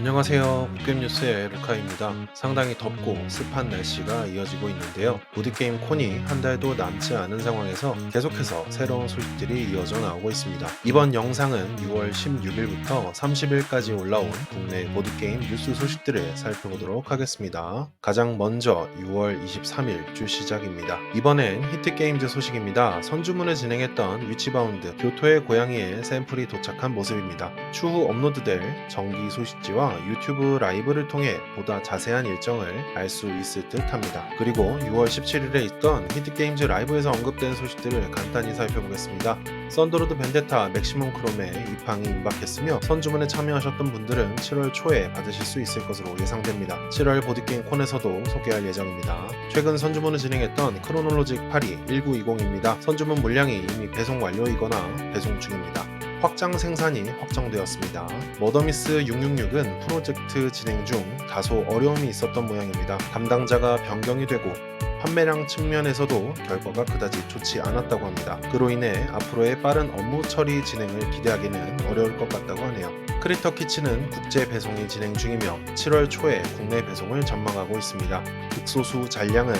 안녕하세요. 북경뉴스의 루카입니다. 상당히 덥고 습한 날씨가 이어지고 있는데요. 보드게임 콘이 한 달도 남지 않은 상황에서 계속해서 새로운 소식들이 이어져 나오고 있습니다. 이번 영상은 6월 16일부터 30일까지 올라온 국내 보드게임 뉴스 소식들을 살펴보도록 하겠습니다. 가장 먼저 6월 23일 출시작입니다. 이번엔 히트게임즈 소식입니다. 선주문을 진행했던 위치바운드 교토의 고양이의 샘플이 도착한 모습입니다. 추후 업로드될 정기 소식지와 유튜브 라이브를 통해 보다 자세한 일정을 알 수 있을 듯 합니다. 그리고 6월 17일에 있던 히트게임즈 라이브에서 언급된 소식들을 간단히 살펴보겠습니다. 썬더로드 벤데타 맥시멈 크롬에 입항이 임박했으며 선주문에 참여하셨던 분들은 7월 초에 받으실 수 있을 것으로 예상됩니다. 7월 보드게임 콘에서도 소개할 예정입니다. 최근 선주문을 진행했던 크로놀로직 82 1920입니다. 선주문 물량이 이미 배송 완료이거나 배송 중입니다. 확장 생산이 확정되었습니다. 머더미스 666은 프로젝트 진행 중 다소 어려움이 있었던 모양입니다. 담당자가 변경이 되고 판매량 측면에서도 결과가 그다지 좋지 않았다고 합니다. 그로 인해 앞으로의 빠른 업무 처리 진행을 기대하기는 어려울 것 같다고 하네요. 크리터 키치는 국제 배송이 진행 중이며 7월 초에 국내 배송을 전망하고 있습니다. 극소수 잔량은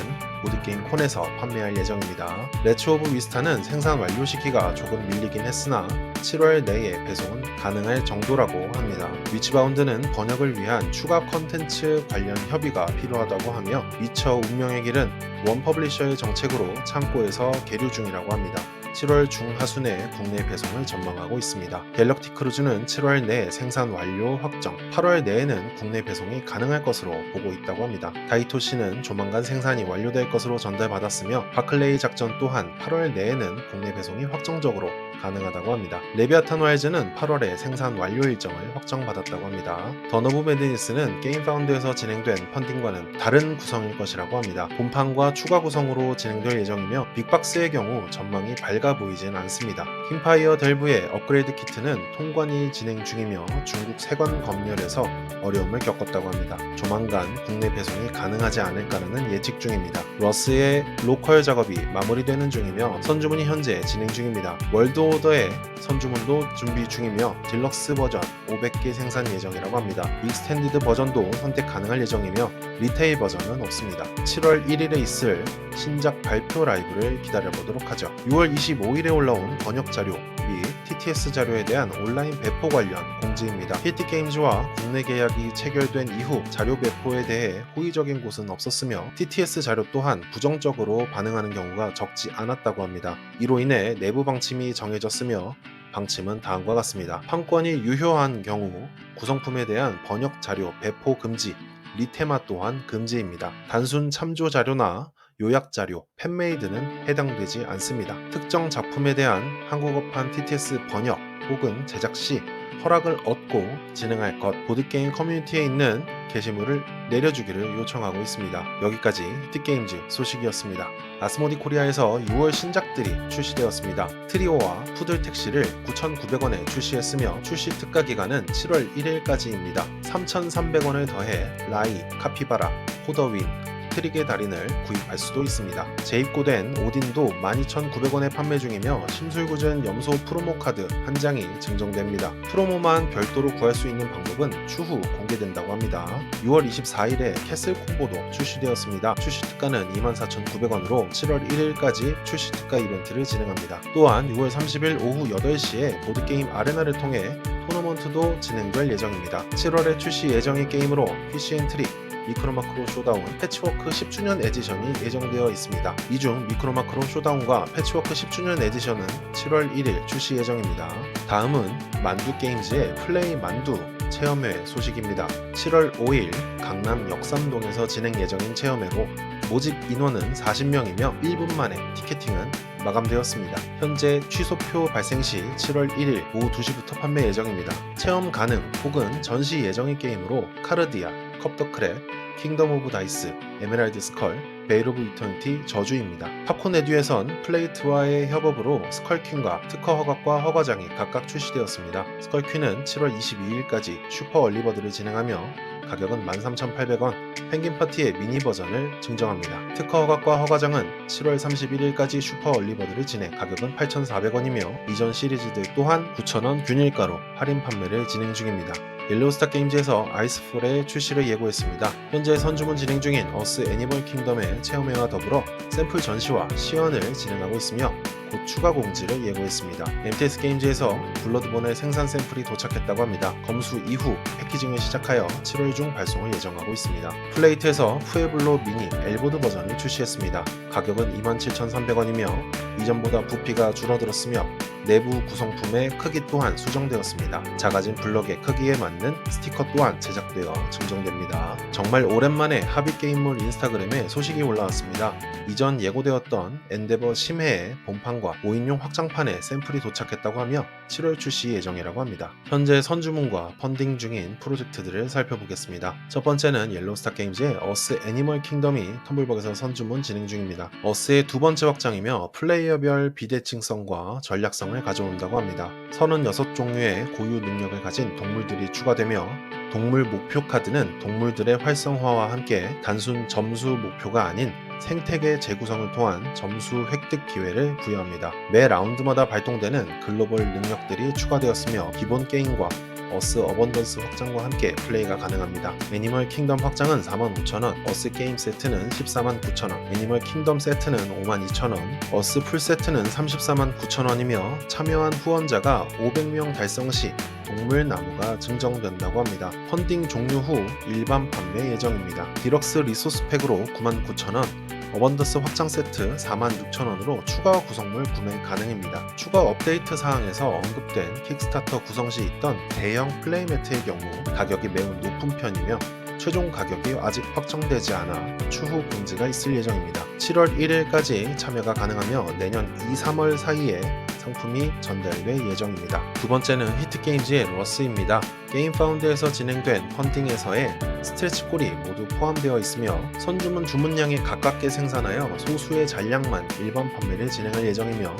보드게임 콘에서 판매할 예정입니다. 레츠 오브 위스타는 생산 완료 시기가 조금 밀리긴 했으나 7월 내에 배송은 가능할 정도라고 합니다. 위치바운드는 번역을 위한 추가 컨텐츠 관련 협의가 필요하다고 하며 위쳐 운명의 길은 원 퍼블리셔의 정책으로 창고에서 계류 중이라고 합니다. 7월 중하순에 국내 배송을 전망하고 있습니다. 갤럭티 크루즈는 7월 내 생산 완료 확정, 8월 내에는 국내 배송이 가능할 것으로 보고 있다고 합니다. 다이토시는 조만간 생산이 완료될 것으로 전달받았으며 바클레이 작전 또한 8월 내에는 국내 배송이 확정적으로 가능하다고 합니다. 레비아탄 와일즈는 8월에 생산 완료 일정을 확정받았다고 합니다. 던 오브 매드니스는 게임 파운드에서 진행된 펀딩과는 다른 구성일 것이라고 합니다. 본판과 추가 구성으로 진행될 예정이며 빅박스의 경우 전망이 밝아 보이진 않습니다. 킴파이어 델브의 업그레이드 키트는 통관이 진행 중이며 중국 세관 검열에서 어려움을 겪었다고 합니다. 조만간 국내 배송이 가능하지 않을까라는 예측 중입니다. 러스의 로컬 작업이 마무리되는 중이며 선주문이 현재 진행 중입니다. 월드 오더의 선주문도 준비 중이며 딜럭스 버전 500개 생산 예정이라고 합니다. 익스텐디드 버전도 선택 가능할 예정이며 리테일 버전은 없습니다. 7월 1일에 있을 신작 발표 라이브를 기다려보도록 하죠. 6월 25일에 올라온 번역 자료 및 TTS 자료에 대한 온라인 배포 관련 공지입니다. 히트게임즈와 국내 계약이 체결된 이후 자료 배포에 대해 호의적인 곳은 없었으며 TTS 자료 또한 부정적으로 반응하는 경우가 적지 않았다고 합니다. 이로 인해 내부 방침이 정해졌으며 방침은 다음과 같습니다. 판권이 유효한 경우 구성품에 대한 번역 자료 배포 금지, 리테마 또한 금지입니다. 단순 참조 자료나 요약 자료, 팬메이드는 해당되지 않습니다. 특정 작품에 대한 한국어판 TTS 번역 혹은 제작 시 허락을 얻고 진행할 것, 보드게임 커뮤니티에 있는 게시물을 내려주기를 요청하고 있습니다. 여기까지 히트게임즈 소식이었습니다. 아스모디 코리아에서 6월 신작들이 출시되었습니다. 트리오와 푸들 택시를 9,900원에 출시했으며 출시 특가 기간은 7월 1일까지입니다. 3,300원을 더해 라이, 카피바라, 호더윈, 트릭의 달인을 구입할 수도 있습니다. 재입고된 오딘도 12,900원에 판매 중이며 심술궂은 염소 프로모 카드 한 장이 증정됩니다. 프로모만 별도로 구할 수 있는 방법은 추후 공개된다고 합니다. 6월 24일에 캐슬 콤보도 출시되었습니다. 출시 특가는 24,900원으로 7월 1일까지 출시 특가 이벤트를 진행합니다. 또한 6월 30일 오후 8시에 보드게임 아레나를 통해 토너먼트도 진행될 예정입니다. 7월에 출시 예정인 게임으로 피쉬앤트릭, 미크로마크로 쇼다운, 패치워크 10주년 에디션이 예정되어 있습니다. 이 중 미크로마크로 쇼다운과 패치워크 10주년 에디션은 7월 1일 출시 예정입니다. 다음은 만두게임즈의 플레이 만두 체험회 소식입니다. 7월 5일 강남 역삼동에서 진행 예정인 체험회로 모집 인원은 40명이며 1분 만에 티켓팅은 마감되었습니다. 현재 취소표 발생 시 7월 1일 오후 2시부터 판매 예정입니다. 체험 가능 혹은 전시 예정인 게임으로 카르디아, 컵더크랩, 킹덤 오브 다이스, 에메랄드 스컬, 베일 오브 이터니티 저주입니다. 팝콘 에듀에선 플레이트와의 협업으로 스컬퀸과 특허 허가과 허가장이 각각 출시되었습니다. 스컬퀸은 7월 22일까지 슈퍼 얼리버드를 진행하며 가격은 13,800원, 펭귄 파티의 미니 버전을 증정합니다. 특허 허가과 허가장은 7월 31일까지 슈퍼 얼리버드를 진행, 가격은 8,400원이며 이전 시리즈들 또한 9,000원 균일가로 할인 판매를 진행 중입니다. 옐로우스타 게임즈에서 아이스폴의 출시를 예고했습니다. 현재 선주문 진행 중인 어스 애니멀 킹덤의 체험회와 더불어 샘플 전시와 시연을 진행하고 있으며 곧 추가 공지를 예고했습니다. MTS 게임즈에서 블러드본의 생산 샘플이 도착했다고 합니다. 검수 이후 패키징을 시작하여 7월 중 발송을 예정하고 있습니다. 플레이트에서 푸에블로 미니 엘보드 버전을 출시했습니다. 가격은 27,300원이며 이전보다 부피가 줄어들었으며 내부 구성품의 크기 또한 수정되었습니다. 작아진 블럭의 크기에 맞는 스티커 또한 제작되어 증정됩니다. 정말 오랜만에 합의게임몰 인스타그램에 소식이 올라왔습니다. 이전 예고되었던 엔데버 심해의 본판과 5인용 확장판의 샘플이 도착했다고 하며 7월 출시 예정이라고 합니다. 현재 선주문과 펀딩 중인 프로젝트들을 살펴보겠습니다. 첫 번째는 옐로우스타 게임즈의 어스 애니멀 킹덤이 텀블벅에서 선주문 진행 중입니다. 어스의 두 번째 확장이며 플레이어별 비대칭성과 전략성을 가져온다고 합니다. 36종류의 고유 능력을 가진 동물들이 추가되며 동물 목표 카드는 동물들의 활성화와 함께 단순 점수 목표가 아닌 생태계 재구성을 통한 점수 획득 기회를 부여합니다. 매 라운드마다 발동되는 글로벌 능력들이 추가되었으며 기본 게임과 어스 어번던스 확장과 함께 플레이가 가능합니다. 애니멀 킹덤 확장은 45,000원, 어스 게임 세트는 149,000원, 애니멀 킹덤 세트는 52,000원, 어스 풀 세트는 349,000원이며 참여한 후원자가 500명 달성 시 동물 나무가 증정된다고 합니다. 펀딩 종료 후 일반 판매 예정입니다. 디럭스 리소스 팩으로 99,000원, 어번더스 확장 세트 46,000원으로 추가 구성물 구매 가능입니다. 추가 업데이트 사항에서 언급된 킥스타터 구성 시 있던 대형 플레이매트의 경우 가격이 매우 높은 편이며 최종 가격이 아직 확정되지 않아 추후 공지가 있을 예정입니다. 7월 1일까지 참여가 가능하며 내년 2, 3월 사이에 상품이 전달될 예정입니다. 두 번째는 히트게임즈의 러스입니다. 게임파운드에서 진행된 펀딩에서의 스트레치 꼴이 모두 포함되어 있으며 선주문 주문량에 가깝게 생산하여 소수의 잔량만 일반 판매를 진행할 예정이며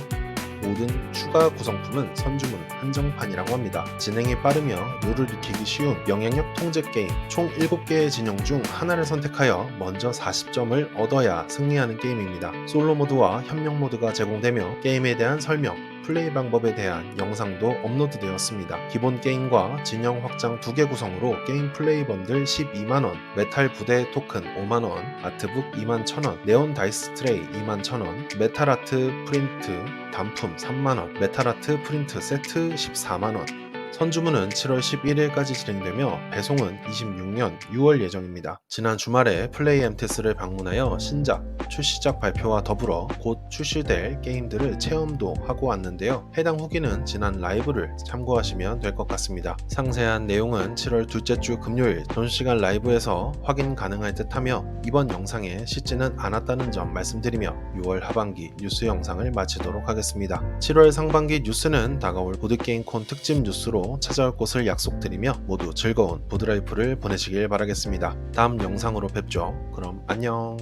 모든 추가 구성품은 선주문 한정판이라고 합니다. 진행이 빠르며 룰을 익히기 쉬운 영향력 통제 게임, 총 7개의 진영 중 하나를 선택하여 먼저 40점을 얻어야 승리하는 게임입니다. 솔로 모드와 협력 모드가 제공되며 게임에 대한 설명, 플레이 방법에 대한 영상도 업로드되었습니다. 기본 게임과 진영 확장 2개 구성으로 게임 플레이 번들 12만원, 메탈 부대 토큰 5만원, 아트북 21,000원, 네온 다이스 트레이 21,000원, 메탈 아트 프린트 단품 3만원, 메탈 아트 프린트 세트 14만원. 선주문은 7월 11일까지 진행되며 배송은 26년 6월 예정입니다. 지난 주말에 플레이 MTS를 방문하여 신작, 출시작 발표와 더불어 곧 출시될 게임들을 체험도 하고 왔는데요. 해당 후기는 지난 라이브를 참고하시면 될 것 같습니다. 상세한 내용은 7월 둘째 주 금요일 전시간 라이브에서 확인 가능할 듯하며 이번 영상에 씻지는 않았다는 점 말씀드리며 6월 하반기 뉴스 영상을 마치도록 하겠습니다. 7월 상반기 뉴스는 다가올 보드게임콘 특집 뉴스로 찾아올 것을 약속드리며 모두 즐거운 보드라이프를 보내시길 바라겠습니다. 다음 영상으로 뵙죠. 그럼 안녕.